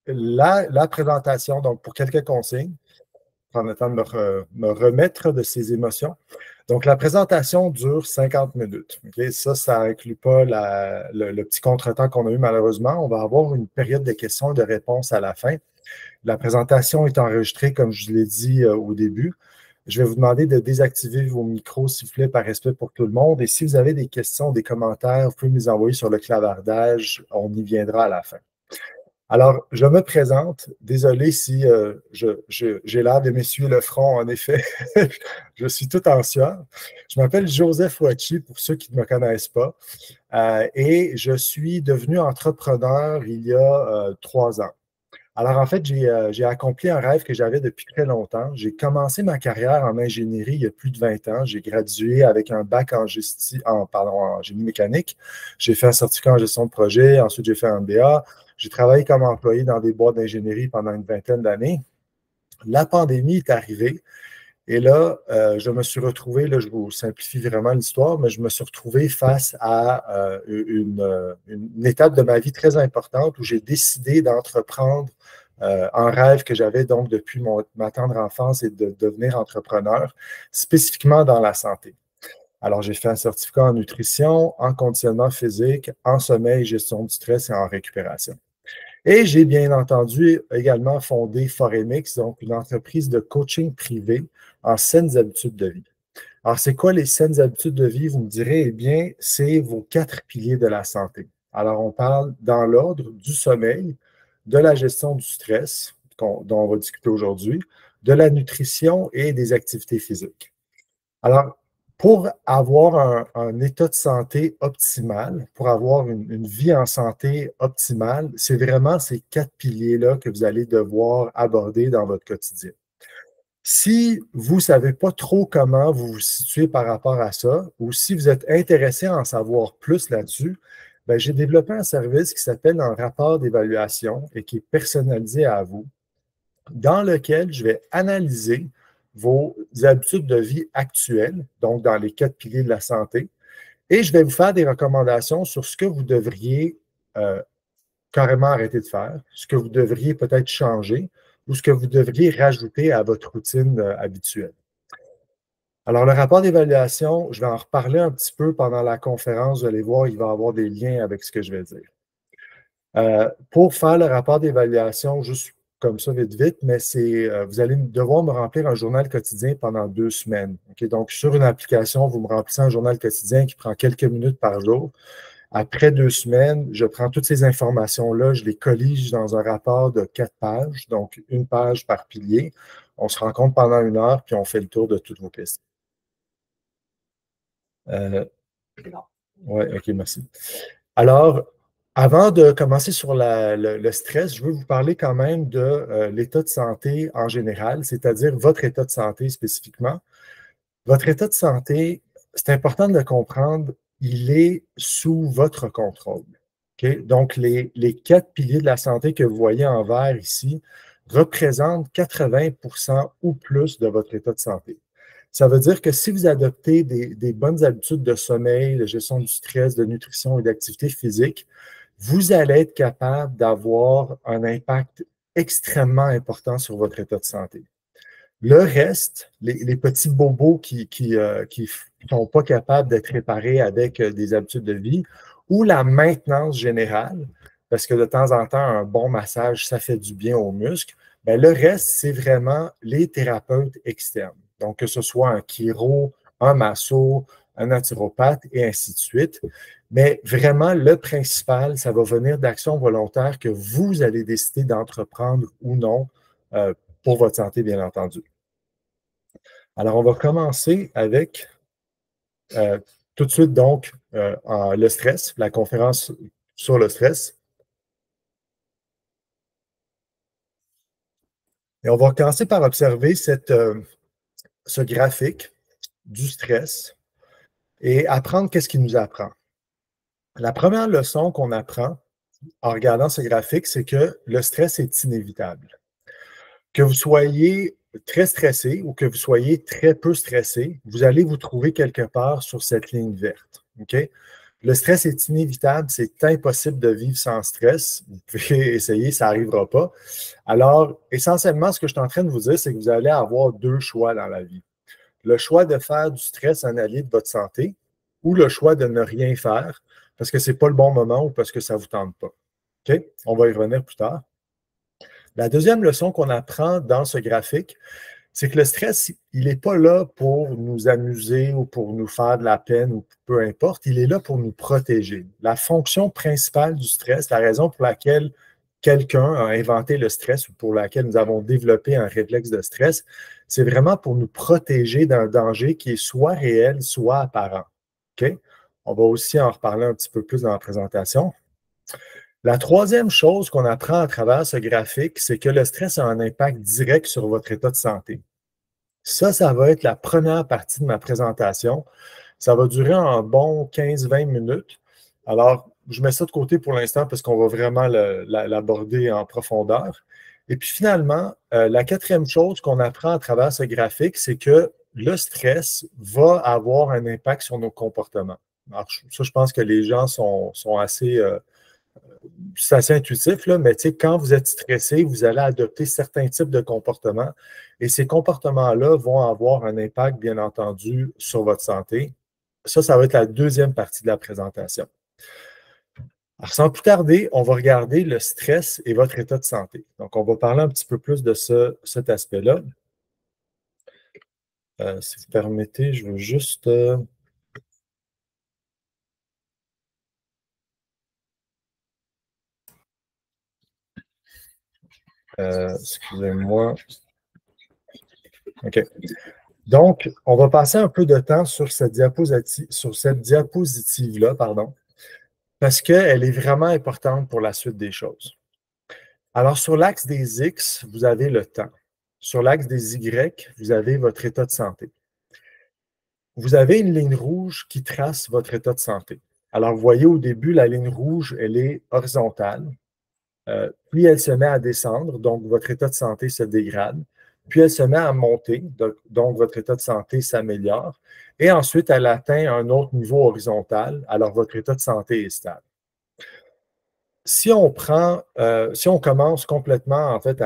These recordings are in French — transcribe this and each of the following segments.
la présentation, donc pour quelques consignes, prendre le temps de me remettre de ces émotions. Donc, la présentation dure 50 minutes. Okay? Ça n'inclut pas le petit contretemps qu'on a eu malheureusement. On va avoir une période de questions et de réponses à la fin. La présentation est enregistrée, comme je l'ai dit au début. Je vais vous demander de désactiver vos micros, s'il vous plaît, par respect pour tout le monde. Et si vous avez des questions, des commentaires, vous pouvez me les envoyer sur le clavardage. On y viendra à la fin. Alors, je me présente. Désolé si j'ai l'air de m'essuyer le front, en effet. Je suis tout en sueur. Je m'appelle Joseph Ouachi, pour ceux qui ne me connaissent pas. Et je suis devenu entrepreneur il y a 3 ans. Alors, en fait, j'ai accompli un rêve que j'avais depuis très longtemps. J'ai commencé ma carrière en ingénierie il y a plus de 20 ans. J'ai gradué avec un bac en génie mécanique. J'ai fait un certificat en gestion de projet. Ensuite, j'ai fait un MBA. J'ai travaillé comme employé dans des boîtes d'ingénierie pendant une vingtaine d'années. La pandémie est arrivée. Et là, je me suis retrouvé, là, je vous simplifie vraiment l'histoire, mais je me suis retrouvé face à une étape de ma vie très importante où j'ai décidé d'entreprendre un rêve que j'avais donc depuis ma tendre enfance et de devenir entrepreneur, spécifiquement dans la santé. Alors, j'ai fait un certificat en nutrition, en conditionnement physique, en sommeil, gestion du stress et en récupération. Et j'ai bien entendu également fondé Foremix, donc une entreprise de coaching privé en saines habitudes de vie. Alors, c'est quoi les saines habitudes de vie? Vous me direz, eh bien, c'est vos 4 piliers de la santé. Alors, on parle dans l'ordre du sommeil, de la gestion du stress, dont on va discuter aujourd'hui, de la nutrition et des activités physiques. Alors, pour avoir un état de santé optimal, pour avoir une vie en santé optimale, c'est vraiment ces 4 piliers-là que vous allez devoir aborder dans votre quotidien. Si vous ne savez pas trop comment vous vous situez par rapport à ça, ou si vous êtes intéressé à en savoir plus là-dessus, ben, j'ai développé un service qui s'appelle un rapport d'évaluation et qui est personnalisé à vous, dans lequel je vais analyser vos habitudes de vie actuelles, donc dans les 4 piliers de la santé, et je vais vous faire des recommandations sur ce que vous devriez carrément arrêter de faire, ce que vous devriez peut-être changer ou ce que vous devriez rajouter à votre routine habituelle. Alors, le rapport d'évaluation, je vais en reparler un petit peu pendant la conférence. Vous allez voir, il va y avoir des liens avec ce que je vais dire. Pour faire le rapport d'évaluation, juste comme ça, vite, vite, mais vous allez devoir me remplir un journal quotidien pendant 2 semaines. Okay? Donc, sur une application, vous me remplissez un journal quotidien qui prend quelques minutes par jour. Après 2 semaines, je prends toutes ces informations-là, je les collige dans un rapport de 4 pages, donc une page par pilier. On se rencontre pendant 1 heure, puis on fait le tour de toutes vos questions. Oui, OK, merci. Alors, avant de commencer sur le stress, je veux vous parler quand même de l'état de santé en général, c'est-à-dire votre état de santé spécifiquement. Votre état de santé, c'est important de le comprendre, il est sous votre contrôle. Okay? Donc, les 4 piliers de la santé que vous voyez en vert ici représentent 80% ou plus de votre état de santé. Ça veut dire que si vous adoptez des bonnes habitudes de sommeil, de gestion du stress, de nutrition et d'activité physique, vous allez être capable d'avoir un impact extrêmement important sur votre état de santé. Le reste, les petits bobos qui ne sont pas capables d'être réparés avec des habitudes de vie ou la maintenance générale, parce que de temps en temps, un bon massage, ça fait du bien aux muscles, bien, le reste, c'est vraiment les thérapeutes externes. Donc, que ce soit un chiro, un masso, un naturopathe et ainsi de suite. Mais vraiment, le principal, ça va venir d'actions volontaires que vous allez décider d'entreprendre ou non pour votre santé, bien entendu. Alors, on va commencer avec tout de suite, donc, le stress, la conférence sur le stress. Et on va commencer par observer ce graphique du stress et apprendre qu'est-ce qu'il nous apprend. La première leçon qu'on apprend en regardant ce graphique, c'est que le stress est inévitable. Que vous soyez très stressé ou que vous soyez très peu stressé, vous allez vous trouver quelque part sur cette ligne verte. OK? Le stress est inévitable, c'est impossible de vivre sans stress. Vous pouvez essayer, ça n'arrivera pas. Alors, essentiellement, ce que je suis en train de vous dire, c'est que vous allez avoir deux choix dans la vie. Le choix de faire du stress un allié de votre santé ou le choix de ne rien faire parce que ce n'est pas le bon moment ou parce que ça ne vous tente pas. OK? On va y revenir plus tard. La deuxième leçon qu'on apprend dans ce graphique, c'est que le stress, il n'est pas là pour nous amuser ou pour nous faire de la peine ou peu importe, il est là pour nous protéger. La fonction principale du stress, la raison pour laquelle quelqu'un a inventé le stress ou pour laquelle nous avons développé un réflexe de stress, c'est vraiment pour nous protéger d'un danger qui est soit réel, soit apparent. OK? On va aussi en reparler un petit peu plus dans la présentation. La troisième chose qu'on apprend à travers ce graphique, c'est que le stress a un impact direct sur votre état de santé. Ça va être la première partie de ma présentation. Ça va durer un bon 15-20 minutes. Alors, je mets ça de côté pour l'instant parce qu'on va vraiment l'aborder en profondeur. Et puis finalement, la quatrième chose qu'on apprend à travers ce graphique, c'est que le stress va avoir un impact sur nos comportements. Alors, ça, je pense que les gens sont assez c'est assez intuitif, là, mais quand vous êtes stressé, vous allez adopter certains types de comportements et ces comportements-là vont avoir un impact, bien entendu, sur votre santé. Ça va être la deuxième partie de la présentation. Alors, sans plus tarder, on va regarder le stress et votre état de santé. Donc, on va parler un petit peu plus de cet aspect-là. Si vous permettez, je veux juste... excusez-moi. OK. Donc, on va passer un peu de temps sur cette diapositive-là, parce qu'elle est vraiment importante pour la suite des choses. Alors, sur l'axe des X, vous avez le temps. Sur l'axe des Y, vous avez votre état de santé. Vous avez une ligne rouge qui trace votre état de santé. Alors, vous voyez au début, la ligne rouge, elle est horizontale. Puis, elle se met à descendre, donc votre état de santé se dégrade. Puis, elle se met à monter, donc votre état de santé s'améliore. Et ensuite, elle atteint un autre niveau horizontal, alors votre état de santé est stable. Si on commence complètement, en fait,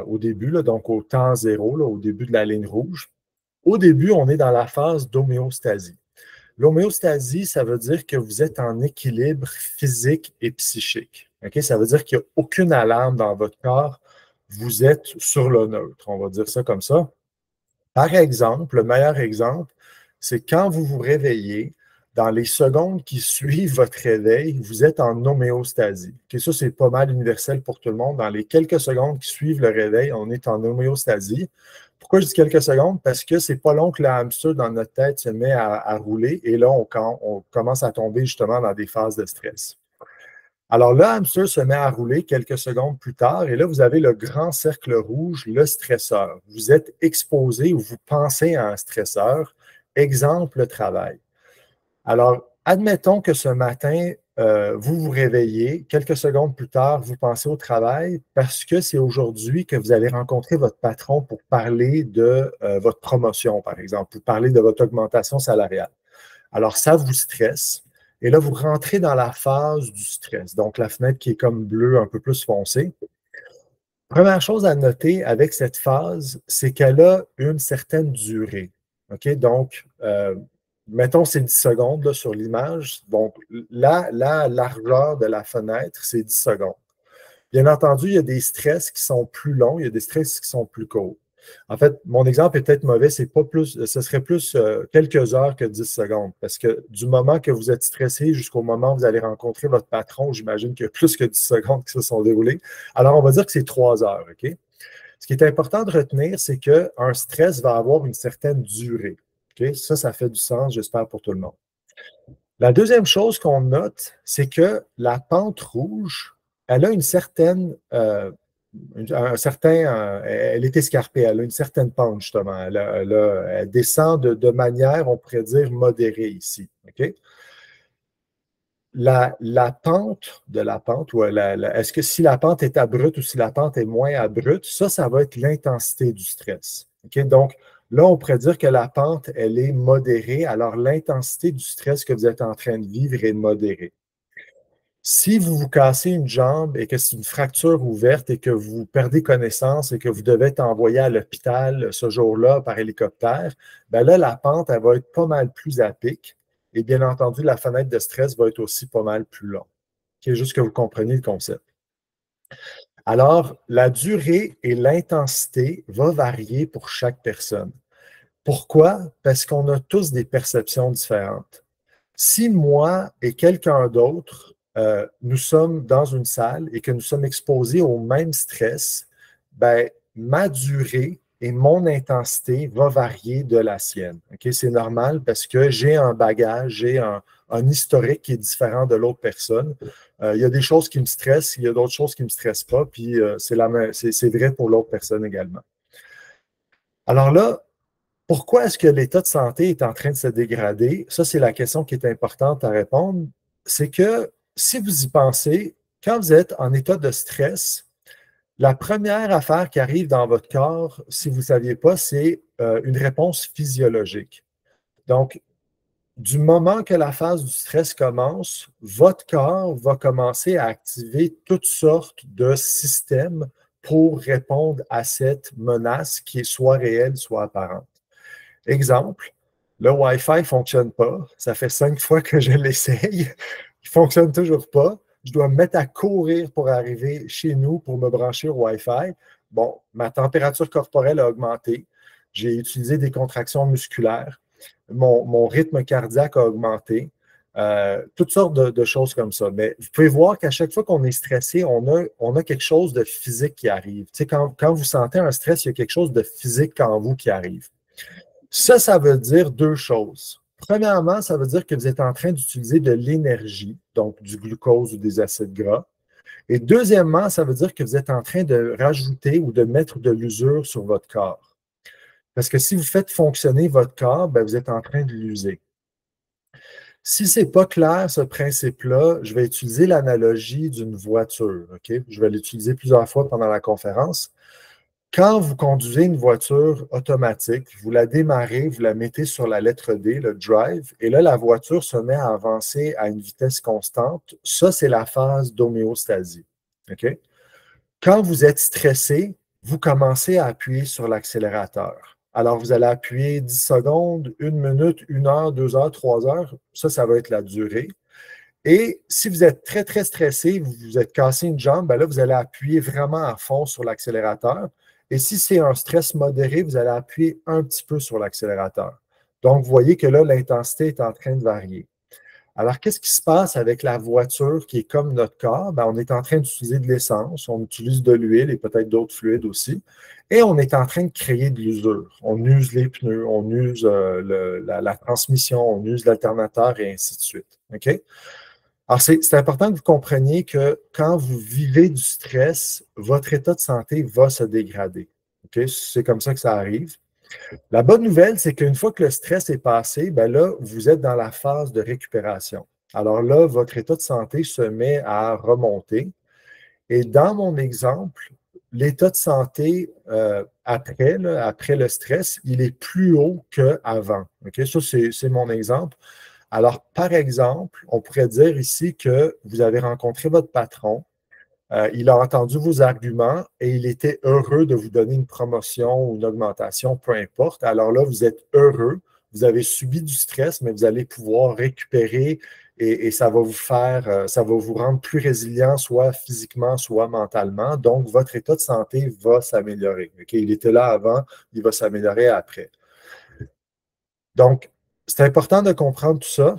au début, là, donc au temps zéro, là, au début de la ligne rouge, au début, on est dans la phase d'homéostasie. L'homéostasie, ça veut dire que vous êtes en équilibre physique et psychique. Okay? Ça veut dire qu'il n'y a aucune alarme dans votre corps. Vous êtes sur le neutre, on va dire ça comme ça. Par exemple, le meilleur exemple, c'est quand vous vous réveillez, dans les secondes qui suivent votre réveil, vous êtes en homéostasie. Okay? Ça, c'est pas mal universel pour tout le monde. Dans les quelques secondes qui suivent le réveil, on est en homéostasie. Pourquoi je dis quelques secondes? Parce que c'est pas long que le hamster dans notre tête se met à rouler et là, on commence à tomber justement dans des phases de stress. Alors, le hamster se met à rouler quelques secondes plus tard et là, vous avez le grand cercle rouge, le stresseur. Vous êtes exposé ou vous pensez à un stresseur. Exemple, le travail. Alors, admettons que ce matin, vous vous réveillez, quelques secondes plus tard, vous pensez au travail parce que c'est aujourd'hui que vous allez rencontrer votre patron pour parler de votre promotion, par exemple, pour parler de votre augmentation salariale. Alors, ça vous stresse. Et là, vous rentrez dans la phase du stress, donc la fenêtre qui est comme bleue, un peu plus foncée. Première chose à noter avec cette phase, c'est qu'elle a une certaine durée. OK? Donc, mettons, c'est 10 secondes là, sur l'image. Donc, la largeur de la fenêtre, c'est 10 secondes. Bien entendu, il y a des stress qui sont plus longs, il y a des stress qui sont plus courts. En fait, mon exemple est peut-être mauvais, ce serait plus quelques heures que 10 secondes. Parce que du moment que vous êtes stressé jusqu'au moment où vous allez rencontrer votre patron, j'imagine qu'il y a plus que 10 secondes qui se sont déroulées. Alors, on va dire que c'est 3 heures, OK? Ce qui est important de retenir, c'est qu'un stress va avoir une certaine durée. OK? Ça fait du sens, j'espère, pour tout le monde. La deuxième chose qu'on note, c'est que la pente rouge, elle a une certaine, elle est escarpée, elle a une certaine pente, justement. Elle descend de manière, on pourrait dire, modérée ici. OK? La pente de la pente, ou est-ce que si la pente est abrupte ou si la pente est moins abrupte, ça va être l'intensité du stress. OK? Donc, Là, on pourrait dire que la pente, elle est modérée, alors l'intensité du stress que vous êtes en train de vivre est modérée. Si vous vous cassez une jambe et que c'est une fracture ouverte et que vous perdez connaissance et que vous devez être envoyé à l'hôpital ce jour-là par hélicoptère, ben là, la pente, elle va être pas mal plus à pic. Et bien entendu, la fenêtre de stress va être aussi pas mal plus longue. C'est juste que vous compreniez le concept. Alors, la durée et l'intensité vont varier pour chaque personne. Pourquoi? Parce qu'on a tous des perceptions différentes. Si moi et quelqu'un d'autre, nous sommes dans une salle et que nous sommes exposés au même stress, ben, ma durée et mon intensité vont varier de la sienne. Okay? C'est normal parce que j'ai un bagage, j'ai un historique qui est différent de l'autre personne. Il y a des choses qui me stressent, il y a d'autres choses qui ne me stressent pas, puis c'est vrai pour l'autre personne également. Alors là, pourquoi est-ce que l'état de santé est en train de se dégrader? Ça, c'est la question qui est importante à répondre. C'est que si vous y pensez, quand vous êtes en état de stress, la première affaire qui arrive dans votre corps, si vous ne saviez pas, c'est une réponse physiologique. Donc, du moment que la phase du stress commence, votre corps va commencer à activer toutes sortes de systèmes pour répondre à cette menace qui est soit réelle, soit apparente. Exemple, le Wi-Fi ne fonctionne pas. Ça fait 5 fois que je l'essaye. Il ne fonctionne toujours pas. Je dois me mettre à courir pour arriver chez nous pour me brancher au Wi-Fi. Bon, ma température corporelle a augmenté. J'ai utilisé des contractions musculaires. Mon rythme cardiaque a augmenté. Toutes sortes de choses comme ça. Mais vous pouvez voir qu'à chaque fois qu'on est stressé, on a quelque chose de physique qui arrive. Tu sais, quand vous sentez un stress, il y a quelque chose de physique en vous qui arrive. Ça veut dire deux choses. Premièrement, ça veut dire que vous êtes en train d'utiliser de l'énergie, donc du glucose ou des acides gras. Et deuxièmement, ça veut dire que vous êtes en train de rajouter ou de mettre de l'usure sur votre corps. Parce que si vous faites fonctionner votre corps, ben, vous êtes en train de l'user. Si ce n'est pas clair, ce principe-là, je vais utiliser l'analogie d'une voiture. Okay? Je vais l'utiliser plusieurs fois pendant la conférence. Quand vous conduisez une voiture automatique, vous la démarrez, vous la mettez sur la lettre D, le drive, et là, la voiture se met à avancer à une vitesse constante. Ça, c'est la phase d'homéostasie. Okay? Quand vous êtes stressé, vous commencez à appuyer sur l'accélérateur. Alors, vous allez appuyer 10 secondes, 1 minute, 1 heure, 2 heures, 3 heures. Ça va être la durée. Et si vous êtes très, très stressé, vous vous êtes cassé une jambe, ben là, vous allez appuyer vraiment à fond sur l'accélérateur. Et si c'est un stress modéré, vous allez appuyer un petit peu sur l'accélérateur. Donc, vous voyez que là, l'intensité est en train de varier. Alors, qu'est-ce qui se passe avec la voiture qui est comme notre corps? Ben, on est en train d'utiliser de l'essence, on utilise de l'huile et peut-être d'autres fluides aussi. Et on est en train de créer de l'usure. On use les pneus, on use la transmission, on use l'alternateur et ainsi de suite. OK? Alors, c'est important que vous compreniez que quand vous vivez du stress, votre état de santé va se dégrader. Okay? C'est comme ça que ça arrive. La bonne nouvelle, c'est qu'une fois que le stress est passé, ben là, vous êtes dans la phase de récupération. Alors là, votre état de santé se met à remonter. Et dans mon exemple, l'état de santé après le stress, il est plus haut qu'avant. Okay? Ça, c'est mon exemple. Alors, par exemple, on pourrait dire ici que vous avez rencontré votre patron, il a entendu vos arguments et il était heureux de vous donner une promotion ou une augmentation, peu importe. Alors là, vous êtes heureux, vous avez subi du stress, mais vous allez pouvoir récupérer et ça va vous ça va vous rendre plus résilient, soit physiquement, soit mentalement. Donc, votre état de santé va s'améliorer. Okay? Il était là avant, il va s'améliorer après. Donc, c'est important de comprendre tout ça.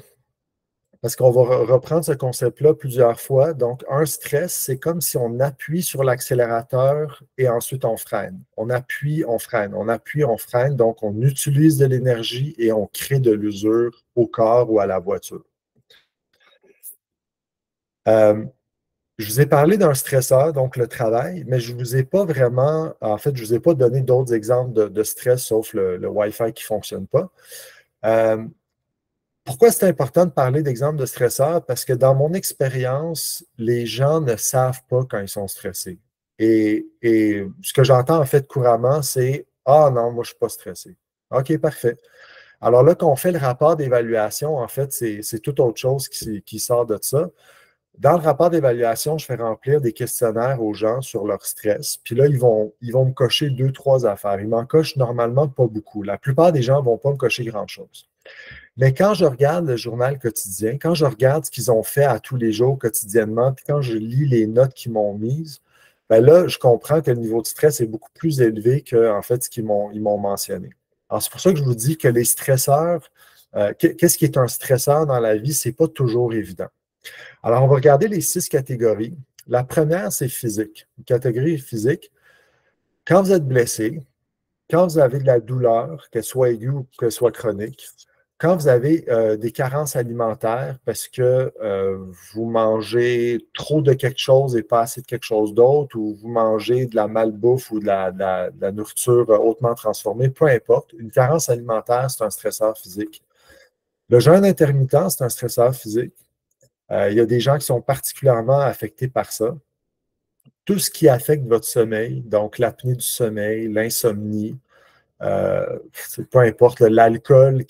Parce qu'on va reprendre ce concept-là plusieurs fois. Donc, un stress, c'est comme si on appuie sur l'accélérateur et ensuite on freine. On appuie, on freine, on appuie, on freine. Donc, on utilise de l'énergie et on crée de l'usure au corps ou à la voiture. Je vous ai parlé d'un stresseur, donc le travail, mais je ne vous ai pas vraiment, en fait, je ne vous ai pas donné d'autres exemples de stress sauf le Wi-Fi qui ne fonctionne pas. Pourquoi c'est important de parler d'exemples de stresseurs? Parce que dans mon expérience, les gens ne savent pas quand ils sont stressés. Et ce que j'entends en fait couramment, c'est « Ah non, moi je ne suis pas stressé. » OK, parfait. Alors là, quand on fait le rapport d'évaluation, en fait, c'est tout autre chose qui sort de ça. Dans le rapport d'évaluation, je fais remplir des questionnaires aux gens sur leur stress. Puis là, ils vont me cocher deux, trois affaires. Ils m'en cochent normalement pas beaucoup. La plupart des gens ne vont pas me cocher grand-chose. Mais quand je regarde le journal quotidien, quand je regarde ce qu'ils ont fait à tous les jours quotidiennement, puis quand je lis les notes qu'ils m'ont mises, ben là, je comprends que le niveau de stress est beaucoup plus élevé que, en fait, ce qu'ils m'ont mentionné. Alors, c'est pour ça que je vous dis que les stresseurs, qu'est-ce qui est un stresseur dans la vie, c'est pas toujours évident. Alors, on va regarder les 6 catégories. La première, c'est physique. Une catégorie physique. Quand vous êtes blessé, quand vous avez de la douleur, qu'elle soit aiguë ou qu'elle soit chronique, quand vous avez des carences alimentaires parce que vous mangez trop de quelque chose et pas assez de quelque chose d'autre, ou vous mangez de la malbouffe ou de la nourriture hautement transformée, peu importe, une carence alimentaire, c'est un stresseur physique. Le jeûne intermittent, c'est un stresseur physique. Il y a des gens qui sont particulièrement affectés par ça. Tout ce qui affecte votre sommeil, donc l'apnée du sommeil, l'insomnie, peu importe, l'alcool,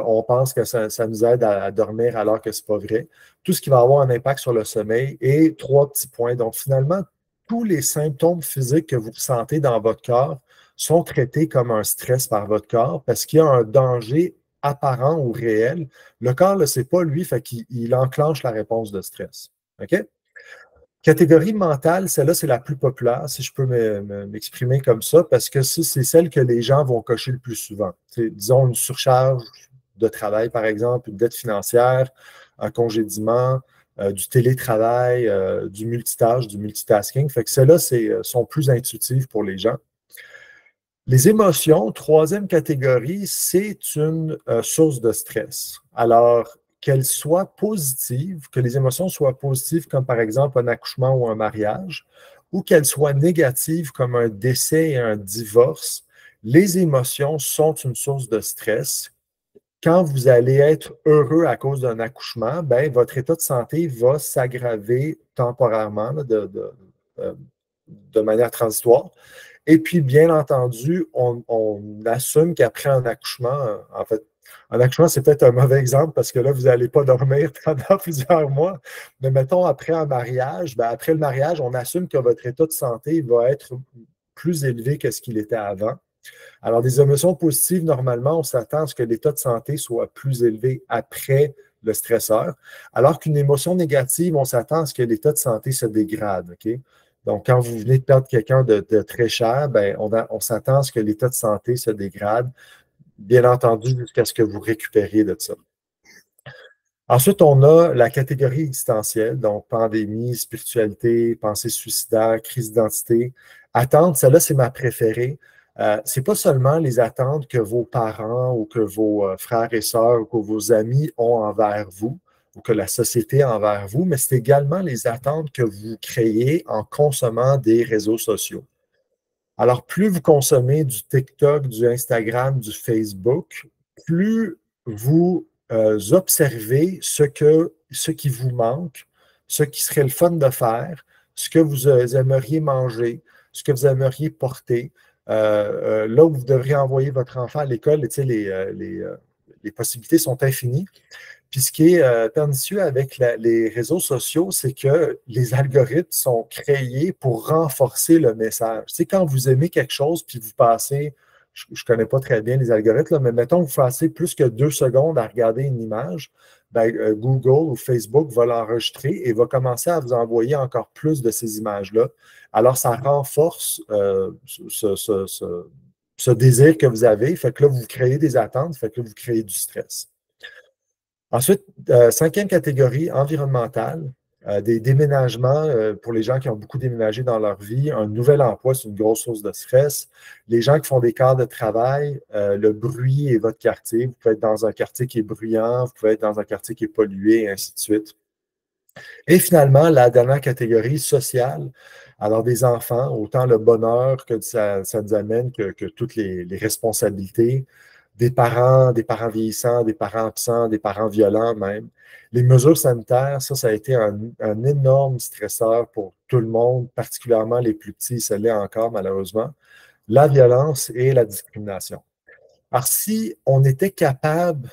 on pense que ça nous aide à dormir alors que ce n'est pas vrai. Tout ce qui va avoir un impact sur le sommeil et 3 petits points. Donc, finalement, tous les symptômes physiques que vous ressentez dans votre corps sont traités comme un stress par votre corps parce qu'il y a un danger apparent ou réel. Le corps ne le sait pas, lui, fait qu'il enclenche la réponse de stress. OK? Catégorie mentale, celle-là, c'est la plus populaire, si je peux m'exprimer comme ça, parce que c'est celle que les gens vont cocher le plus souvent. Disons une surcharge de travail, par exemple, une dette financière, un congédiement, du télétravail, du multitâche, du multitasking. Fait que celles-là sont plus intuitives pour les gens. Les émotions, troisième catégorie, c'est une source de stress. Alors, qu'elles soient positives, que les émotions soient positives, comme par exemple un accouchement ou un mariage, ou qu'elles soient négatives, comme un décès et un divorce, les émotions sont une source de stress. Quand vous allez être heureux à cause d'un accouchement, ben, votre état de santé va s'aggraver temporairement de manière transitoire. Et puis, bien entendu, on assume qu'après un accouchement, en fait, un accouchement, c'est peut-être un mauvais exemple parce que là, vous n'allez pas dormir pendant plusieurs mois. Mais mettons, après un mariage, ben, après le mariage, on assume que votre état de santé va être plus élevé que ce qu'il était avant. Alors, des émotions positives, normalement, on s'attend à ce que l'état de santé soit plus élevé après le stresseur, alors qu'une émotion négative, on s'attend à ce que l'état de santé se dégrade. OK? Donc, quand vous venez de perdre quelqu'un de très cher, ben, on s'attend à ce que l'état de santé se dégrade, bien entendu, jusqu'à ce que vous récupériez de ça. Ensuite, on a la catégorie existentielle, donc pandémie, spiritualité, pensée suicidaire, crise d'identité. Attentes, celle-là, c'est ma préférée. Ce n'est pas seulement les attentes que vos parents ou que vos frères et sœurs ou que vos amis ont envers vous ou que la société a envers vous, mais c'est également les attentes que vous créez en consommant des réseaux sociaux. Alors, plus vous consommez du TikTok, du Instagram, du Facebook, plus vous observez ce qui vous manque, ce qui serait le fun de faire, ce que vous aimeriez manger, ce que vous aimeriez porter. Là où vous devriez envoyer votre enfant à l'école, les possibilités sont infinies. Puis ce qui est pernicieux avec les réseaux sociaux, c'est que les algorithmes sont créés pour renforcer le message. Tu sais, quand vous aimez quelque chose, puis vous passez, je ne connais pas très bien les algorithmes, là, mais mettons que vous passez plus que 2 secondes à regarder une image, ben, Google ou Facebook va l'enregistrer et va commencer à vous envoyer encore plus de ces images-là. Alors, ça renforce ce désir que vous avez. Fait que là, vous créez des attentes, fait que là, vous créez du stress. Ensuite, cinquième catégorie, environnementale. Des déménagements pour les gens qui ont beaucoup déménagé dans leur vie. Un nouvel emploi, c'est une grosse source de stress. Les gens qui font des quarts de travail, le bruit et votre quartier. Vous pouvez être dans un quartier qui est bruyant, vous pouvez être dans un quartier qui est pollué, et ainsi de suite. Et finalement, la dernière catégorie, sociale. Alors, des enfants, autant le bonheur que ça nous amène que toutes les responsabilités, des parents vieillissants, des parents absents, des parents violents même. Les mesures sanitaires, ça a été un énorme stresseur pour tout le monde, particulièrement les plus petits, ça l'est encore malheureusement. La violence et la discrimination. Alors, si on était capable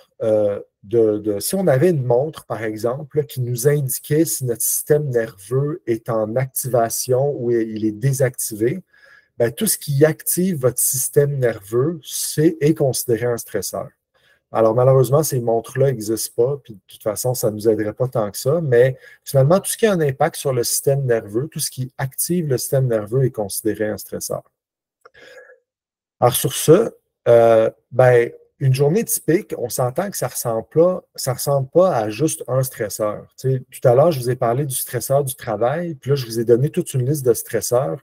si on avait une montre, par exemple, qui nous indiquait si notre système nerveux est en activation ou il est désactivé, ben, tout ce qui active votre système nerveux, est considéré un stresseur. Alors, malheureusement, ces montres-là n'existent pas, puis de toute façon, ça ne nous aiderait pas tant que ça, mais finalement, tout ce qui a un impact sur le système nerveux, tout ce qui active le système nerveux est considéré un stresseur. Alors, sur ce, ben, une journée typique, on s'entend que ça ressemble pas à juste un stresseur. Tu sais, tout à l'heure, je vous ai parlé du stresseur du travail, puis là, je vous ai donné toute une liste de stresseurs.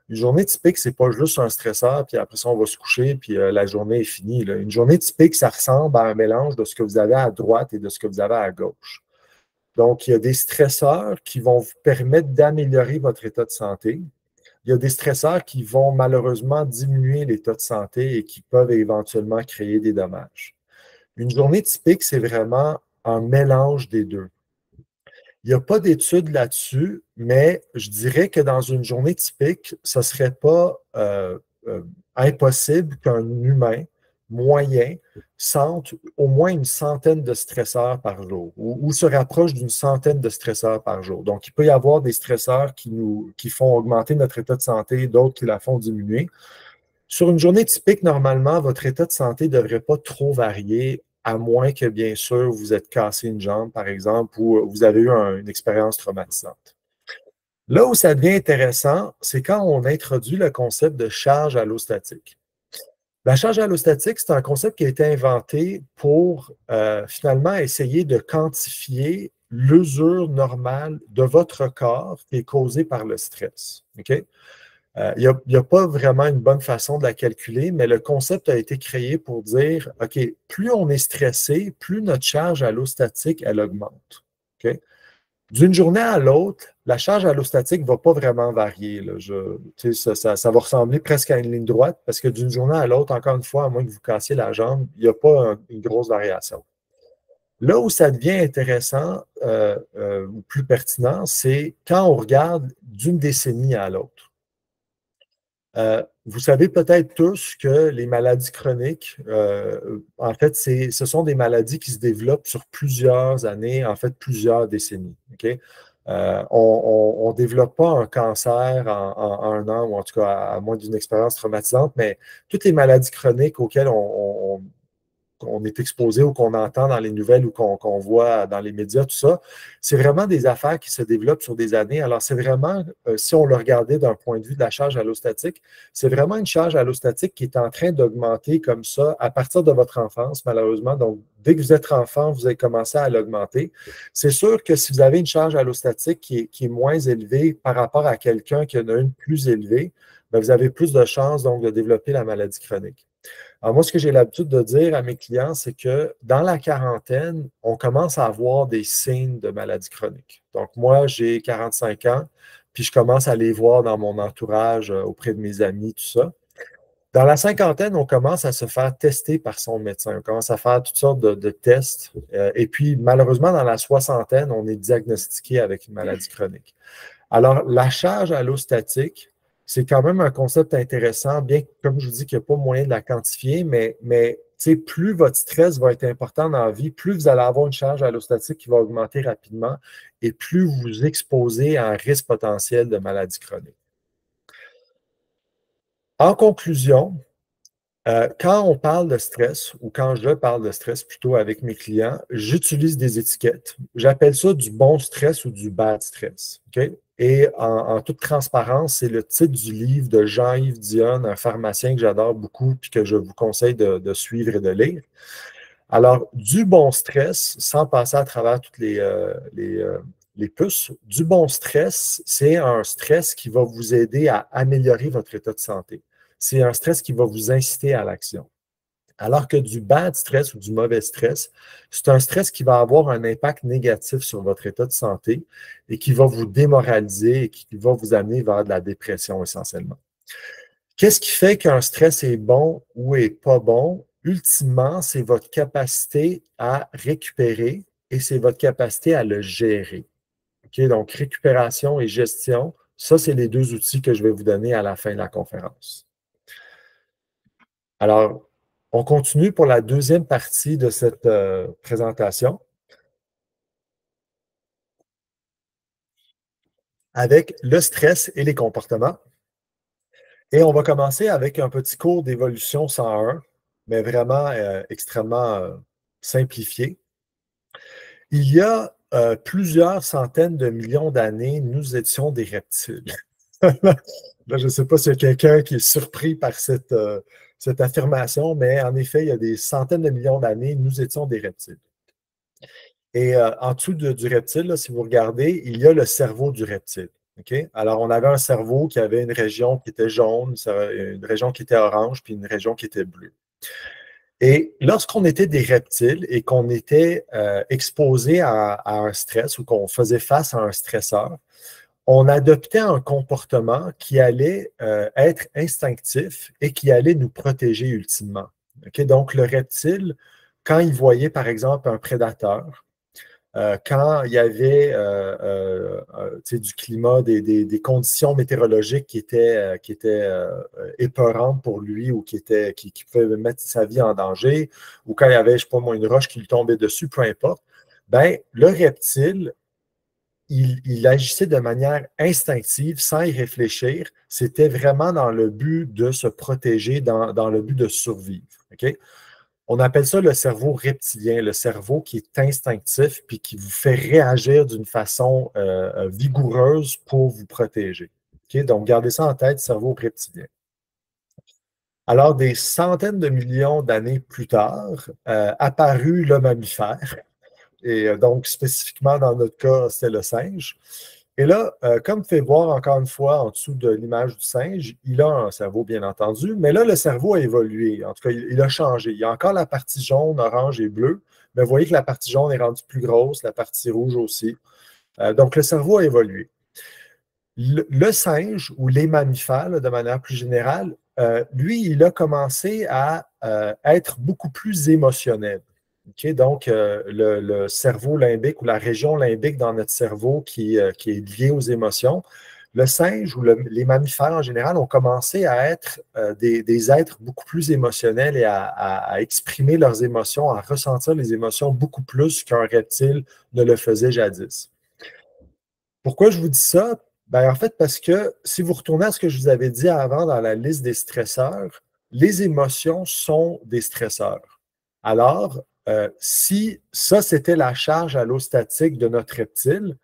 Une journée typique, c'est pas juste un stresseur, puis après ça, on va se coucher, puis la journée est finie, là. Une journée typique, ça ressemble à un mélange de ce que vous avez à droite et de ce que vous avez à gauche. Donc, il y a des stresseurs qui vont vous permettre d'améliorer votre état de santé. Il y a des stresseurs qui vont malheureusement diminuer l'état de santé et qui peuvent éventuellement créer des dommages. Une journée typique, c'est vraiment un mélange des deux. Il n'y a pas d'études là-dessus, mais je dirais que dans une journée typique, ce ne serait pas impossible qu'un humain moyen sente au moins une centaine de stresseurs par jour ou se rapproche d'une centaine de stresseurs par jour. Donc, il peut y avoir des stresseurs qui font augmenter notre état de santé, d'autres qui la font diminuer. Sur une journée typique, normalement, votre état de santé ne devrait pas trop varier, à moins que, bien sûr, vous êtes cassé une jambe, par exemple, ou vous avez eu une expérience traumatisante. Là où ça devient intéressant, c'est quand on introduit le concept de charge allostatique. La charge allostatique, c'est un concept qui a été inventé pour finalement essayer de quantifier l'usure normale de votre corps qui est causée par le stress. OK? Il n'y a pas vraiment une bonne façon de la calculer, mais le concept a été créé pour dire, OK, plus on est stressé, plus notre charge allostatique, elle augmente. OK? D'une journée à l'autre, la charge allostatique ne va pas vraiment varier. Là. Ça va ressembler presque à une ligne droite parce que d'une journée à l'autre, encore une fois, à moins que vous cassiez la jambe, il n'y a pas une grosse variation. Là où ça devient intéressant ou plus pertinent, c'est quand on regarde d'une décennie à l'autre. Vous savez peut-être tous que les maladies chroniques, en fait, ce sont des maladies qui se développent sur plusieurs années, en fait, plusieurs décennies. OK? On ne développe pas un cancer en un an, ou en tout cas à moins d'une expérience traumatisante, mais toutes les maladies chroniques auxquelles qu'on est exposé ou qu'on entend dans les nouvelles ou qu'on voit dans les médias, tout ça, c'est vraiment des affaires qui se développent sur des années. Alors, c'est vraiment, si on le regardait d'un point de vue de la charge allostatique, c'est vraiment une charge allostatique qui est en train d'augmenter comme ça à partir de votre enfance, malheureusement. Donc, dès que vous êtes enfant, vous avez commencé à l'augmenter. C'est sûr que si vous avez une charge allostatique qui est moins élevée par rapport à quelqu'un qui en a une plus élevée, bien, vous avez plus de chances donc de développer la maladie chronique. Alors moi, ce que j'ai l'habitude de dire à mes clients, c'est que dans la quarantaine, on commence à avoir des signes de maladie chronique. Donc moi, j'ai 45 ans, puis je commence à les voir dans mon entourage, auprès de mes amis, tout ça. Dans la cinquantaine, on commence à se faire tester par son médecin. On commence à faire toutes sortes de tests. Et puis, malheureusement, dans la soixantaine, on est diagnostiqué avec une maladie chronique. Alors, la charge allostatique, c'est quand même un concept intéressant, bien que, comme je vous dis, qu'il n'y a pas moyen de la quantifier, mais plus votre stress va être important dans la vie, plus vous allez avoir une charge allostatique qui va augmenter rapidement et plus vous vous exposez à un risque potentiel de maladie chronique. En conclusion, quand on parle de stress, ou quand je parle de stress plutôt avec mes clients, j'utilise des étiquettes. J'appelle ça du bon stress ou du bad stress. OK? Et en toute transparence, c'est le titre du livre de Jean-Yves Dionne, un pharmacien que j'adore beaucoup et que je vous conseille de suivre et de lire. Alors, du bon stress, sans passer à travers toutes les puces, du bon stress, c'est un stress qui va vous aider à améliorer votre état de santé. C'est un stress qui va vous inciter à l'action. Alors que du bad stress ou du mauvais stress, c'est un stress qui va avoir un impact négatif sur votre état de santé et qui va vous démoraliser et qui va vous amener vers de la dépression essentiellement. Qu'est-ce qui fait qu'un stress est bon ou est pas bon? Ultimement, c'est votre capacité à récupérer et c'est votre capacité à le gérer. OK? Donc, récupération et gestion, ça, c'est les deux outils que je vais vous donner à la fin de la conférence. Alors, On continue pour la deuxième partie de cette présentation avec le stress et les comportements. Et on va commencer avec un petit cours d'évolution 101, mais vraiment extrêmement simplifié. Il y a plusieurs centaines de millions d'années, nous étions des reptiles. Là, je ne sais pas s'il y a quelqu'un qui est surpris par cette affirmation, mais en effet, il y a des centaines de millions d'années, nous étions des reptiles. Et en dessous du reptile, là, si vous regardez, il y a le cerveau du reptile. Okay? Alors, on avait un cerveau qui avait une région qui était jaune, une région qui était orange, puis une région qui était bleue. Et lorsqu'on était des reptiles et qu'on était exposé à un stress ou qu'on faisait face à un stresseur, on adoptait un comportement qui allait être instinctif et qui allait nous protéger ultimement. Okay? Donc, le reptile, quand il voyait, par exemple, un prédateur, quand il y avait du climat, des conditions météorologiques qui étaient épeurantes pour lui ou qui pouvaient mettre sa vie en danger, ou quand il y avait, je ne sais pas moi, une roche qui lui tombait dessus, peu importe, ben, le reptile, il agissait de manière instinctive, sans y réfléchir. C'était vraiment dans le but de se protéger, dans le but de survivre. Okay? On appelle ça le cerveau reptilien, le cerveau qui est instinctif puis qui vous fait réagir d'une façon vigoureuse pour vous protéger. Okay? Donc, gardez ça en tête, cerveau reptilien. Alors, des centaines de millions d'années plus tard, apparut le mammifère. Et donc, spécifiquement dans notre cas, c'est le singe. Et là, comme vous pouvez voir encore une fois en dessous de l'image du singe, il a un cerveau, bien entendu, mais là, le cerveau a évolué. En tout cas, il a changé. Il y a encore la partie jaune, orange et bleue, mais vous voyez que la partie jaune est rendue plus grosse, la partie rouge aussi. Donc, le cerveau a évolué. Le singe ou les mammifères, là, de manière plus générale, lui, il a commencé à être beaucoup plus émotionnel. Okay? Donc, le cerveau limbique ou la région limbique dans notre cerveau qui est liée aux émotions, le singe ou les mammifères en général ont commencé à être des êtres beaucoup plus émotionnels et à exprimer leurs émotions, à ressentir les émotions beaucoup plus qu'un reptile ne le faisait jadis. Pourquoi je vous dis ça? Ben, en fait, parce que si vous retournez à ce que je vous avais dit avant dans la liste des stresseurs, les émotions sont des stresseurs. Alors, si ça, c'était la charge allostatique de notre reptile,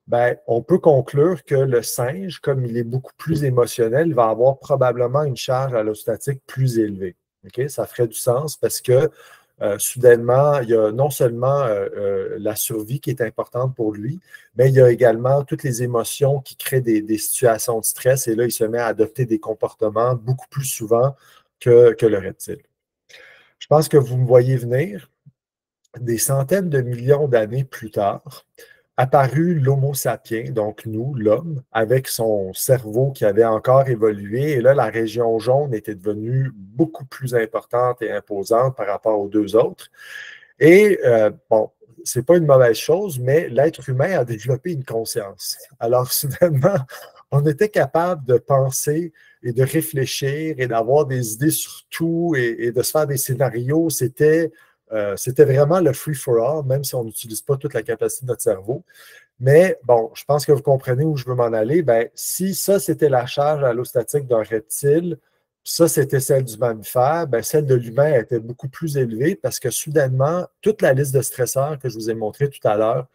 ben, on peut conclure que le singe, comme il est beaucoup plus émotionnel, va avoir probablement une charge allostatique plus élevée. Okay? Ça ferait du sens parce que soudainement, il y a non seulement la survie qui est importante pour lui, mais il y a également toutes les émotions qui créent des situations de stress et là, il se met à adopter des comportements beaucoup plus souvent que le reptile. Je pense que vous me voyez venir. Des centaines de millions d'années plus tard, apparut l'Homo sapiens, donc nous, l'homme, avec son cerveau qui avait encore évolué. Et là, la région jaune était devenue beaucoup plus importante et imposante par rapport aux deux autres. Et bon, c'est pas une mauvaise chose, mais l'être humain a développé une conscience. Alors, soudainement, on était capable de penser et de réfléchir et d'avoir des idées sur tout et de se faire des scénarios. C'était vraiment le free-for-all, même si on n'utilise pas toute la capacité de notre cerveau. Mais bon, je pense que vous comprenez où je veux m'en aller. Ben, si ça, c'était la charge allostatique d'un reptile, ça, c'était celle du mammifère, ben, celle de l'humain était beaucoup plus élevée parce que soudainement, toute la liste de stresseurs que je vous ai montré tout à l'heure,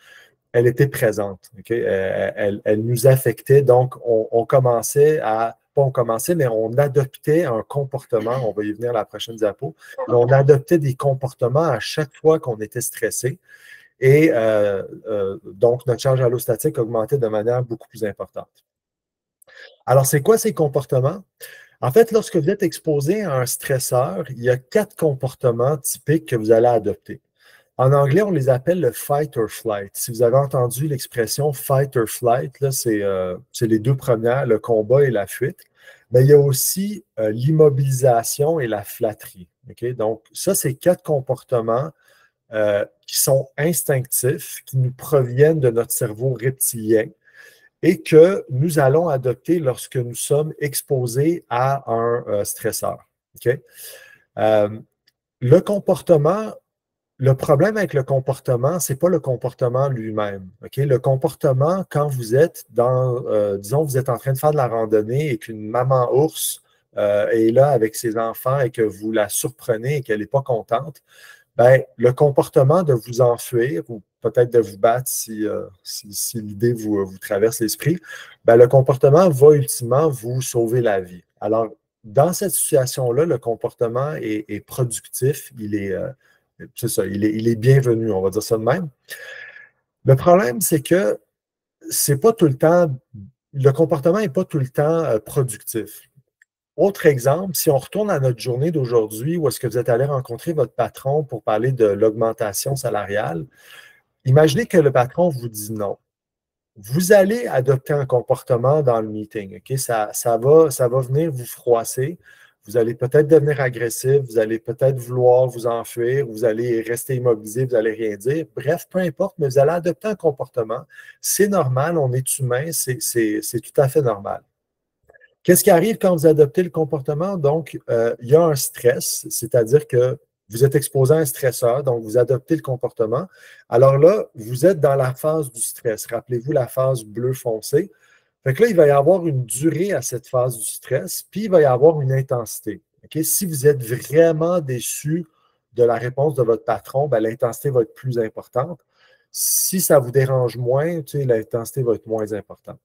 elle était présente. Okay? Elle nous affectait. Donc, on commençait à, pas on commençait, mais on adoptait un comportement, on va y venir à la prochaine diapo, mais on adoptait des comportements à chaque fois qu'on était stressé. Et donc, notre charge allostatique augmentait de manière beaucoup plus importante. Alors, c'est quoi ces comportements? En fait, lorsque vous êtes exposé à un stresseur, il y a 4 comportements typiques que vous allez adopter. En anglais, on les appelle le fight or flight. Si vous avez entendu l'expression fight or flight, c'est les deux premières, le combat et la fuite. Mais il y a aussi l'immobilisation et la flatterie. Okay? Donc, ça, c'est 4 comportements qui sont instinctifs, qui nous proviennent de notre cerveau reptilien et que nous allons adopter lorsque nous sommes exposés à un stresseur. Okay? Le comportement, le problème avec le comportement, ce n'est pas le comportement lui-même. Okay? Le comportement, quand vous êtes dans, disons, vous êtes en train de faire de la randonnée et qu'une maman ours est là avec ses enfants et que vous la surprenez et qu'elle n'est pas contente, ben, le comportement de vous enfuir ou peut-être de vous battre si l'idée vous traverse l'esprit, ben, le comportement va ultimement vous sauver la vie. Alors, dans cette situation-là, le comportement est productif, c'est ça, il est bienvenu, on va dire ça de même. Le problème, c'est que c'est pas tout le temps, le comportement n'est pas tout le temps productif. Autre exemple, si on retourne à notre journée d'aujourd'hui où est-ce que vous êtes allé rencontrer votre patron pour parler de l'augmentation salariale, imaginez que le patron vous dit non. Vous allez adopter un comportement dans le meeting. OK? Ça va venir vous froisser. Vous allez peut-être devenir agressif, vous allez peut-être vouloir vous enfuir, vous allez rester immobilisé, vous n'allez rien dire. Bref, peu importe, mais vous allez adopter un comportement. C'est normal, on est humain, c'est tout à fait normal. Qu'est-ce qui arrive quand vous adoptez le comportement? Donc, il y a un stress, c'est-à-dire que vous êtes exposé à un stresseur, donc vous adoptez le comportement. Alors là, vous êtes dans la phase du stress. Rappelez-vous la phase bleu foncé. Fait que là, il va y avoir une durée à cette phase du stress, puis il va y avoir une intensité. Okay? Si vous êtes vraiment déçu de la réponse de votre patron, ben, l'intensité va être plus importante. Si ça vous dérange moins, l'intensité va être moins importante.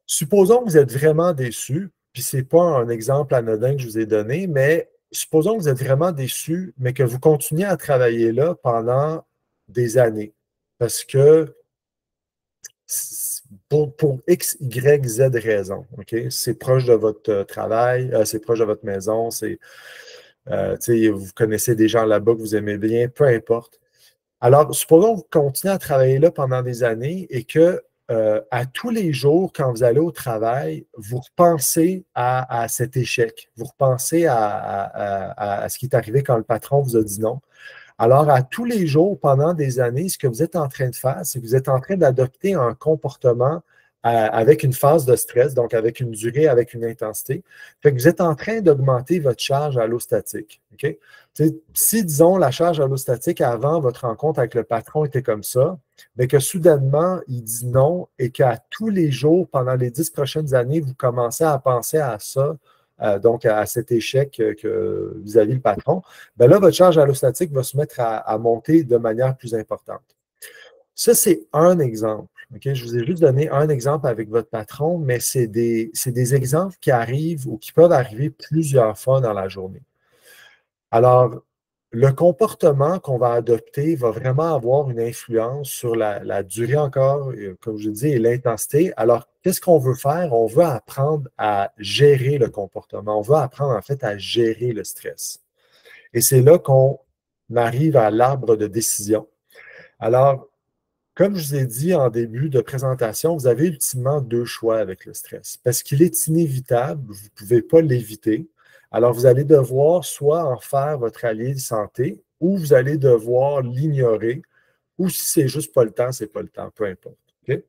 Supposons que vous êtes vraiment déçu, puis ce n'est pas un exemple anodin que je vous ai donné, mais supposons que vous êtes vraiment déçu, mais que vous continuez à travailler là pendant des années. Parce que pour X, Y, Z raisons, OK? C'est proche de votre travail, c'est proche de votre maison, vous connaissez des gens là-bas que vous aimez bien, peu importe. Alors, supposons que vous continuez à travailler là pendant des années et que à tous les jours, quand vous allez au travail, vous repensez à cet échec, vous repensez à ce qui est arrivé quand le patron vous a dit non. Alors, à tous les jours, pendant des années, ce que vous êtes en train de faire, c'est que vous êtes en train d'adopter un comportement avec une phase de stress, donc avec une durée, avec une intensité. Fait que vous êtes en train d'augmenter votre charge allostatique. OK? Si, disons, la charge allostatique avant votre rencontre avec le patron était comme ça, mais que soudainement, il dit non et qu'à tous les jours, pendant les 10 prochaines années, vous commencez à penser à ça, donc à cet échec vis-à-vis le patron, ben là, votre charge allostatique va se mettre à monter de manière plus importante. Ça, c'est un exemple. Okay? Je vous ai juste donné un exemple avec votre patron, mais c'est des exemples qui arrivent ou qui peuvent arriver plusieurs fois dans la journée. Alors, le comportement qu'on va adopter va vraiment avoir une influence sur la durée encore, comme je dis, et l'intensité. Alors, qu'est-ce qu'on veut faire? On veut apprendre à gérer le comportement. On veut apprendre en fait à gérer le stress. Et c'est là qu'on arrive à l'arbre de décision. Alors, comme je vous ai dit en début de présentation, vous avez ultimement deux choix avec le stress. Parce qu'il est inévitable, vous ne pouvez pas l'éviter. Alors, vous allez devoir soit en faire votre allié de santé ou vous allez devoir l'ignorer ou si c'est juste pas le temps, c'est pas le temps, peu importe. Okay?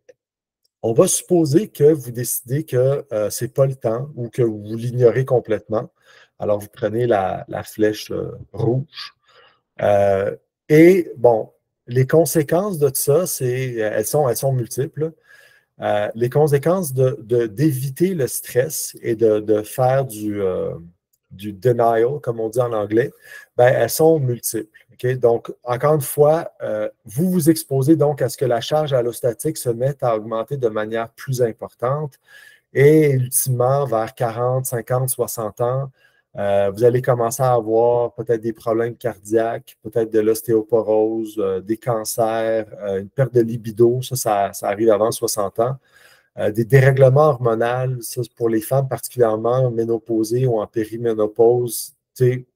On va supposer que vous décidez que ce n'est pas le temps ou que vous l'ignorez complètement. Alors, vous prenez la flèche rouge. Et bon, les conséquences de ça, elles sont multiples. Les conséquences d'éviter le stress et de faire du denial, comme on dit en anglais, ben, elles sont multiples. Okay? Donc, encore une fois, vous vous exposez donc à ce que la charge allostatique se mette à augmenter de manière plus importante et ultimement, vers 40, 50, 60 ans, vous allez commencer à avoir peut-être des problèmes cardiaques, peut-être de l'ostéoporose, des cancers, une perte de libido, ça arrive avant 60 ans. Des dérèglements hormonaux, ça pour les femmes particulièrement ménopausées ou en périménopause.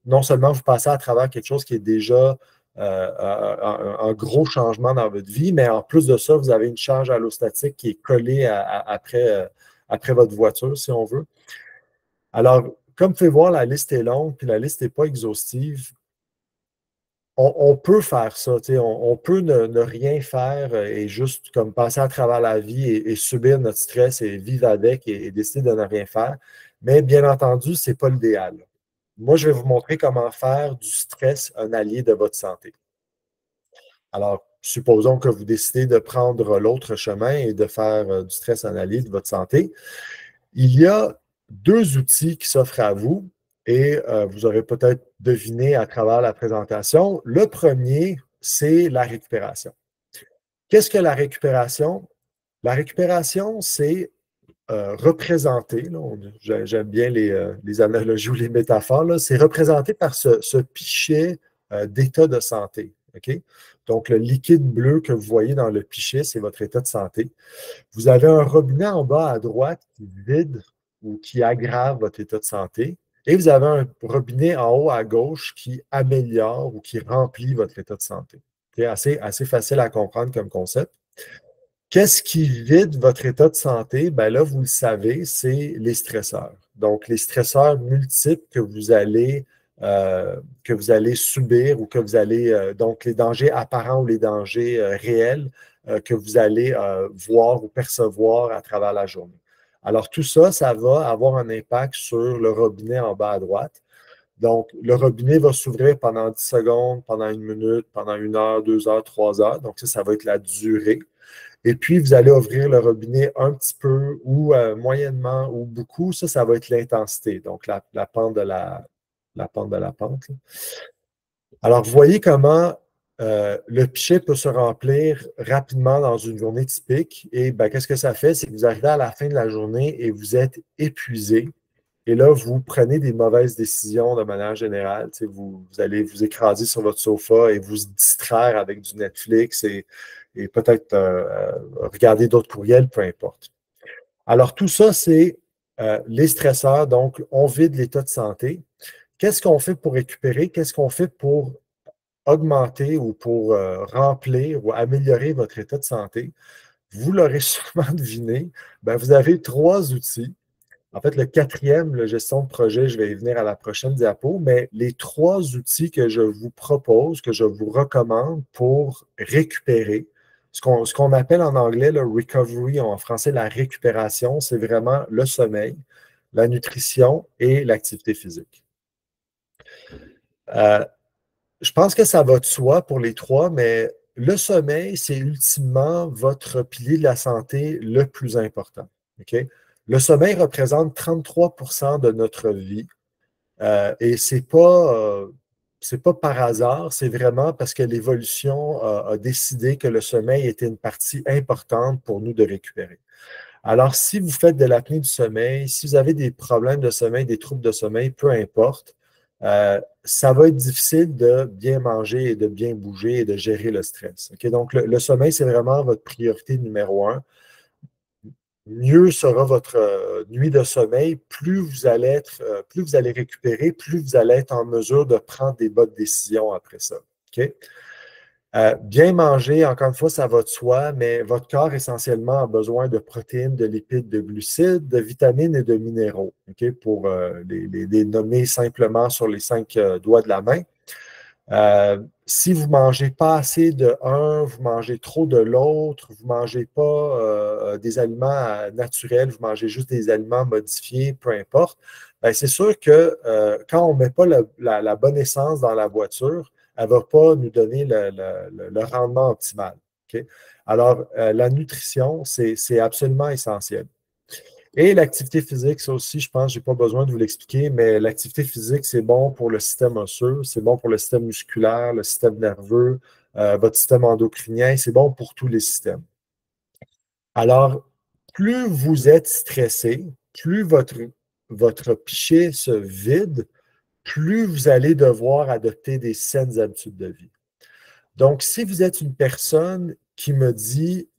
Non seulement vous passez à travers quelque chose qui est déjà un gros changement dans votre vie, mais en plus de ça, vous avez une charge allostatique qui est collée après votre voiture, si on veut. Alors, comme vous pouvez voir, la liste est longue, puis la liste n'est pas exhaustive. On peut faire ça, on peut ne rien faire et juste comme passer à travers la vie et subir notre stress et vivre avec et décider de ne rien faire. Mais bien entendu, ce n'est pas l'idéal. moi, je vais vous montrer comment faire du stress un allié de votre santé. Alors, supposons que vous décidez de prendre l'autre chemin et de faire du stress un allié de votre santé. Il y a deux outils qui s'offrent à vous et vous aurez peut-être deviné à travers la présentation. Le premier, c'est la récupération. Qu'est-ce que la récupération? La récupération, c'est représenté, j'aime bien les analogies ou les métaphores, c'est représenté par ce pichet d'état de santé. OK? Donc, le liquide bleu que vous voyez dans le pichet, c'est votre état de santé. Vous avez un robinet en bas à droite qui vide ou qui aggrave votre état de santé. Et vous avez un robinet en haut à gauche qui améliore ou qui remplit votre état de santé. C'est assez facile à comprendre comme concept. Qu'est-ce qui vide votre état de santé? Ben là, vous le savez, c'est les stresseurs. Donc, les stresseurs multiples que vous allez subir ou que vous allez, donc les dangers apparents ou les dangers réels que vous allez voir ou percevoir à travers la journée. Alors, tout ça, ça va avoir un impact sur le robinet en bas à droite. Donc, le robinet va s'ouvrir pendant 10 secondes, pendant une minute, pendant 1 heure, 2 heures, 3 heures. Donc, ça va être la durée. Et puis, vous allez ouvrir le robinet un petit peu ou moyennement ou beaucoup. Ça va être l'intensité, donc la pente de la pente de la pente. Là. Alors, vous voyez comment le pichet peut se remplir rapidement dans une journée typique. Et ben, qu'est-ce que ça fait? C'est que vous arrivez à la fin de la journée et vous êtes épuisé. Et là, vous prenez des mauvaises décisions de manière générale. Vous allez vous écraser sur votre sofa et vous distraire avec du Netflix et peut-être regarder d'autres courriels, peu importe. Alors, tout ça, c'est les stresseurs. Donc, on vide l'état de santé. Qu'est-ce qu'on fait pour récupérer? Qu'est-ce qu'on fait pour augmenter ou pour remplir ou améliorer votre état de santé? Vous l'aurez sûrement deviné, ben, vous avez 3 outils. En fait, le quatrième, la gestion de projet, je vais y venir à la prochaine diapo, mais les 3 outils que je vous propose, que je vous recommande pour récupérer, ce qu'on appelle en anglais le recovery, en français la récupération, c'est vraiment le sommeil, la nutrition et l'activité physique. Je pense que ça va de soi pour les 3, mais le sommeil, c'est ultimement votre pilier de la santé le plus important. Okay? Le sommeil représente 33% de notre vie et c'est pas par hasard, c'est vraiment parce que l'évolution a décidé que le sommeil était une partie importante pour nous de récupérer. Alors, si vous faites de l'apnée du sommeil, si vous avez des problèmes de sommeil, des troubles de sommeil, peu importe, ça va être difficile de bien manger et de bien bouger et de gérer le stress. Okay? Donc, le sommeil, c'est vraiment votre priorité numéro 1. Mieux sera votre nuit de sommeil, plus vous allez récupérer, plus vous allez être en mesure de prendre des bonnes décisions après ça. Okay? Bien manger, encore une fois, ça va de soi, mais votre corps essentiellement a besoin de protéines, de lipides, de glucides, de vitamines et de minéraux, okay, pour les nommer simplement sur les 5 doigts de la main. Si vous ne mangez pas assez de un, vous mangez trop de l'autre, vous ne mangez pas des aliments naturels, vous mangez juste des aliments modifiés, peu importe, ben c'est sûr que quand on ne met pas la bonne essence dans la voiture, elle ne va pas nous donner le rendement optimal. Okay? Alors, la nutrition, c'est absolument essentiel. Et l'activité physique, ça aussi, je pense, je n'ai pas besoin de vous l'expliquer, mais l'activité physique, c'est bon pour le système osseux, c'est bon pour le système musculaire, le système nerveux, votre système endocrinien, c'est bon pour tous les systèmes. Alors, plus vous êtes stressé, plus votre pichet se vide, plus vous allez devoir adopter des saines habitudes de vie. Donc, si vous êtes une personne qui me dit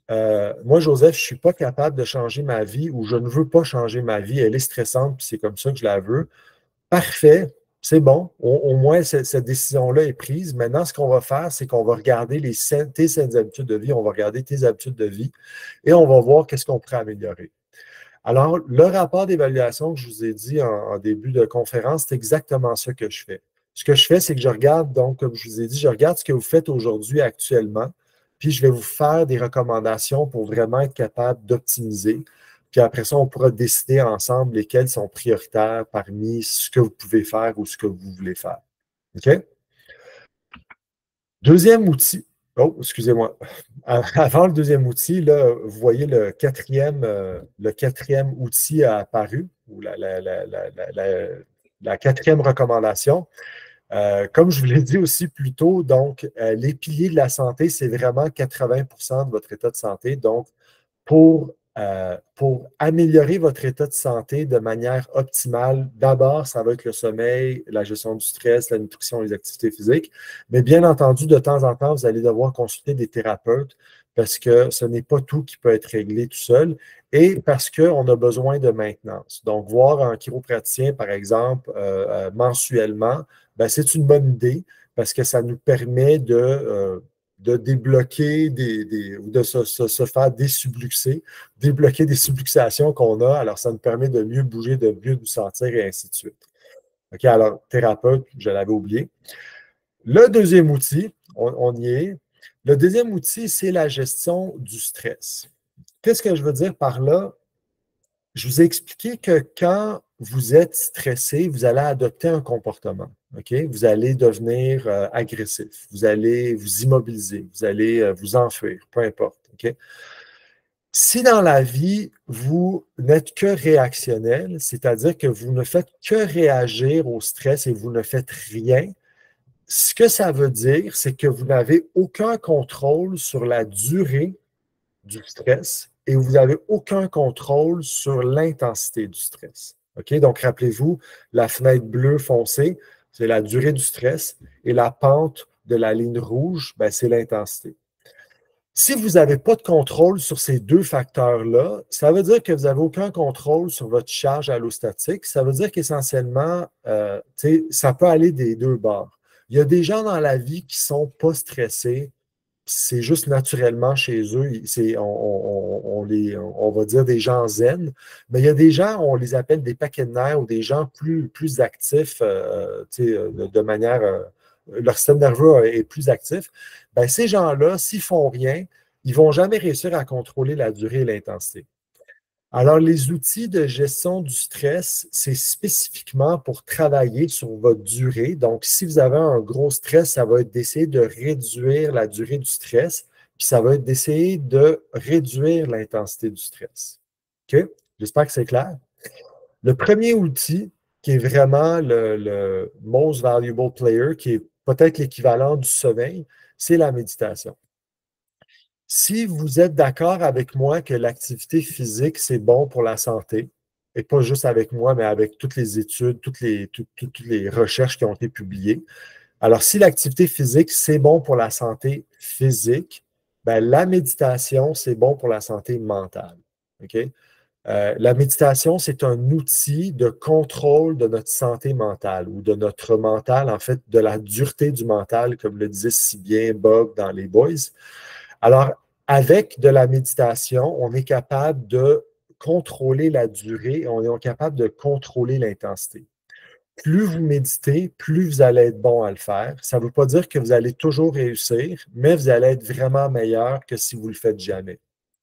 moi, Joseph, je ne suis pas capable de changer ma vie ou je ne veux pas changer ma vie, elle est stressante, puis c'est comme ça que je la veux. Parfait, c'est bon. Au moins, cette décision-là est prise. Maintenant, ce qu'on va faire, c'est qu'on va regarder tes saines habitudes de vie, on va regarder tes habitudes de vie et on va voir qu'est-ce qu'on pourrait améliorer. Alors, le rapport d'évaluation que je vous ai dit en début de conférence, c'est exactement ça que je fais. Ce que je fais, c'est que je regarde, donc, comme je vous ai dit, je regarde ce que vous faites aujourd'hui actuellement, puis je vais vous faire des recommandations pour vraiment être capable d'optimiser. Puis après ça, on pourra décider ensemble lesquels sont prioritaires parmi ce que vous pouvez faire ou ce que vous voulez faire. OK? Deuxième outil. Oh, excusez-moi. Avant le deuxième outil, là, vous voyez le quatrième outil a apparu, ou la quatrième recommandation. Comme je vous l'ai dit aussi plus tôt, donc, les piliers de la santé, c'est vraiment 80% de votre état de santé. Donc, pour améliorer votre état de santé de manière optimale, d'abord, ça va être le sommeil, la gestion du stress, la nutrition, les activités physiques. Mais bien entendu, de temps en temps, vous allez devoir consulter des thérapeutes parce que ce n'est pas tout qui peut être réglé tout seul et parce qu'on a besoin de maintenance. Donc, voir un chiropraticien, par exemple, mensuellement, ben, c'est une bonne idée parce que ça nous permet de débloquer ou de se faire désubluxer, débloquer des subluxations qu'on a. Alors, ça nous permet de mieux bouger, de mieux nous sentir et ainsi de suite. OK, alors, thérapeute, je l'avais oublié. Le deuxième outil, on y est. Le deuxième outil, c'est la gestion du stress. Qu'est-ce que je veux dire par là? Je vous ai expliqué que quand vous êtes stressé, vous allez adopter un comportement. OK? Vous allez devenir agressif, vous allez vous immobiliser, vous allez vous enfuir, peu importe. OK? Si dans la vie, vous n'êtes que réactionnel, c'est-à-dire que vous ne faites que réagir au stress et vous ne faites rien, ce que ça veut dire, c'est que vous n'avez aucun contrôle sur la durée du stress et vous n'avez aucun contrôle sur l'intensité du stress. OK? Donc, rappelez-vous, la fenêtre bleue foncée, c'est la durée du stress et la pente de la ligne rouge, ben, c'est l'intensité. Si vous n'avez pas de contrôle sur ces deux facteurs-là, ça veut dire que vous n'avez aucun contrôle sur votre charge allostatique. Ça veut dire qu'essentiellement, ça peut aller des deux bords. Il y a des gens dans la vie qui ne sont pas stressés, c'est juste naturellement chez eux. On va dire des gens zen, mais il y a des gens, on les appelle des paquets de nerfs ou des gens plus actifs de manière. Leur système nerveux est plus actif. Ben, ces gens-là, s'ils ne font rien, ils ne vont jamais réussir à contrôler la durée et l'intensité. Alors, les outils de gestion du stress, c'est spécifiquement pour travailler sur votre durée. Donc, si vous avez un gros stress, ça va être d'essayer de réduire la durée du stress, puis ça va être d'essayer de réduire l'intensité du stress. OK? J'espère que c'est clair. Le premier outil, qui est vraiment le most valuable player, qui est peut-être l'équivalent du sommeil, c'est la méditation. Si vous êtes d'accord avec moi que l'activité physique, c'est bon pour la santé, et pas juste avec moi, mais avec toutes les études, toutes les recherches qui ont été publiées. Alors, si l'activité physique, c'est bon pour la santé physique, ben, la méditation, c'est bon pour la santé mentale. OK? La méditation, c'est un outil de contrôle de notre santé mentale ou de notre mental, en fait, de la dureté du mental, comme le disait si bien Bob dans Les Boys. Alors, avec de la méditation, on est capable de contrôler la durée, on est capable de contrôler l'intensité. Plus vous méditez, plus vous allez être bon à le faire. Ça ne veut pas dire que vous allez toujours réussir, mais vous allez être vraiment meilleur que si vous ne le faites jamais.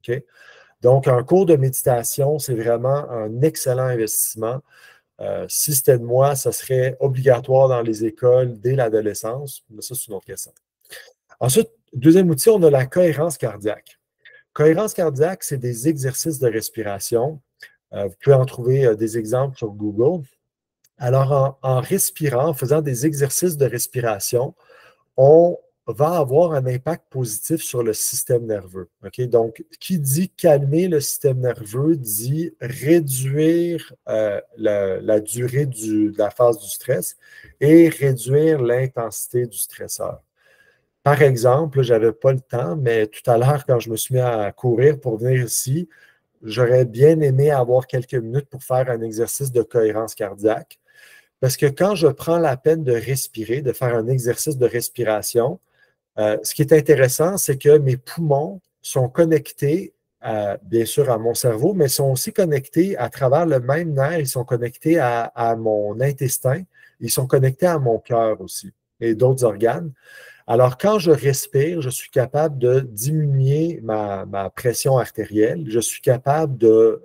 OK? Donc, un cours de méditation, c'est vraiment un excellent investissement. Si c'était de moi, ça serait obligatoire dans les écoles dès l'adolescence, mais ça, c'est une autre question. Ensuite, deuxième outil, on a la cohérence cardiaque. Cohérence cardiaque, c'est des exercices de respiration. Vous pouvez en trouver des exemples sur Google. Alors, en respirant, en faisant des exercices de respiration, on va avoir un impact positif sur le système nerveux. Okay? Donc, qui dit calmer le système nerveux dit réduire la durée de la phase du stress et réduire l'intensité du stresseur. Par exemple, je n'avais pas le temps, mais tout à l'heure, quand je me suis mis à courir pour venir ici, j'aurais bien aimé avoir quelques minutes pour faire un exercice de cohérence cardiaque. Parce que quand je prends la peine de respirer, de faire un exercice de respiration, ce qui est intéressant, c'est que mes poumons sont connectés, bien sûr, à mon cerveau, mais sont aussi connectés à travers le même nerf. Ils sont connectés à mon intestin. Ils sont connectés à mon cœur aussi et d'autres organes. Alors, quand je respire, je suis capable de diminuer ma pression artérielle. Je suis capable de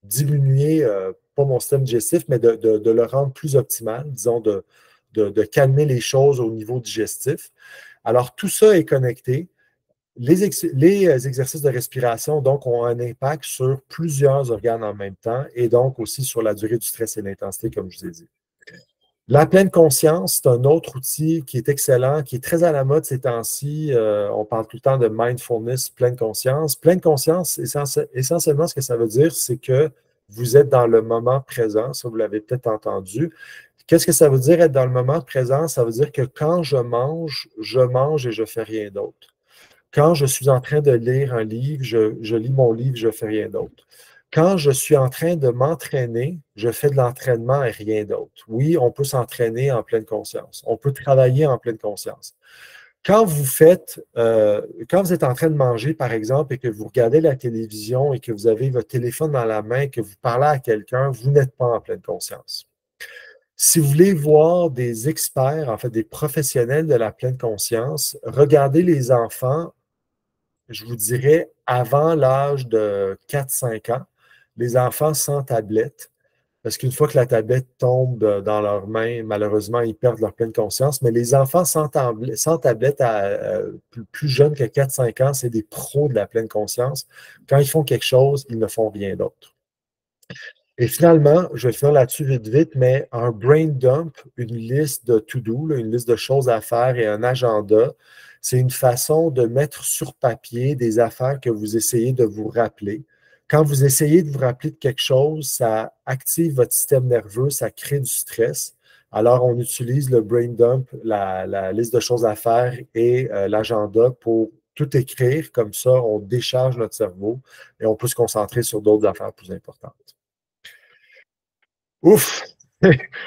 diminuer, pas mon système digestif, mais de le rendre plus optimal, disons, de calmer les choses au niveau digestif. Alors, tout ça est connecté. Les exercices de respiration, donc, ont un impact sur plusieurs organes en même temps et donc aussi sur la durée du stress et l'intensité, comme je vous ai dit. La pleine conscience, c'est un autre outil qui est excellent, qui est très à la mode ces temps-ci. On parle tout le temps de mindfulness, pleine conscience. Pleine conscience, essentiellement, ce que ça veut dire, c'est que vous êtes dans le moment présent. Ça, vous l'avez peut-être entendu. Qu'est-ce que ça veut dire être dans le moment présent? Ça veut dire que quand je mange et je ne fais rien d'autre. Quand je suis en train de lire un livre, je lis mon livre, je ne fais rien d'autre. Quand je suis en train de m'entraîner, je fais de l'entraînement et rien d'autre. Oui, on peut s'entraîner en pleine conscience. On peut travailler en pleine conscience. Quand vous êtes en train de manger, par exemple, et que vous regardez la télévision et que vous avez votre téléphone dans la main, que vous parlez à quelqu'un, vous n'êtes pas en pleine conscience. Si vous voulez voir des experts, en fait, des professionnels de la pleine conscience, regardez les enfants, je vous dirais, avant l'âge de 4-5 ans, les enfants sans tablette, parce qu'une fois que la tablette tombe dans leurs mains, malheureusement, ils perdent leur pleine conscience. Mais les enfants sans tablette plus jeunes que 4-5 ans, c'est des pros de la pleine conscience. Quand ils font quelque chose, ils ne font rien d'autre. Et finalement, je vais finir là-dessus vite, vite, mais un brain dump, une liste de to-do, une liste de choses à faire et un agenda, c'est une façon de mettre sur papier des affaires que vous essayez de vous rappeler. Quand vous essayez de vous rappeler de quelque chose, ça active votre système nerveux, ça crée du stress. Alors, on utilise le brain dump, la liste de choses à faire et l'agenda pour tout écrire. Comme ça, on décharge notre cerveau et on peut se concentrer sur d'autres affaires plus importantes. Ouf!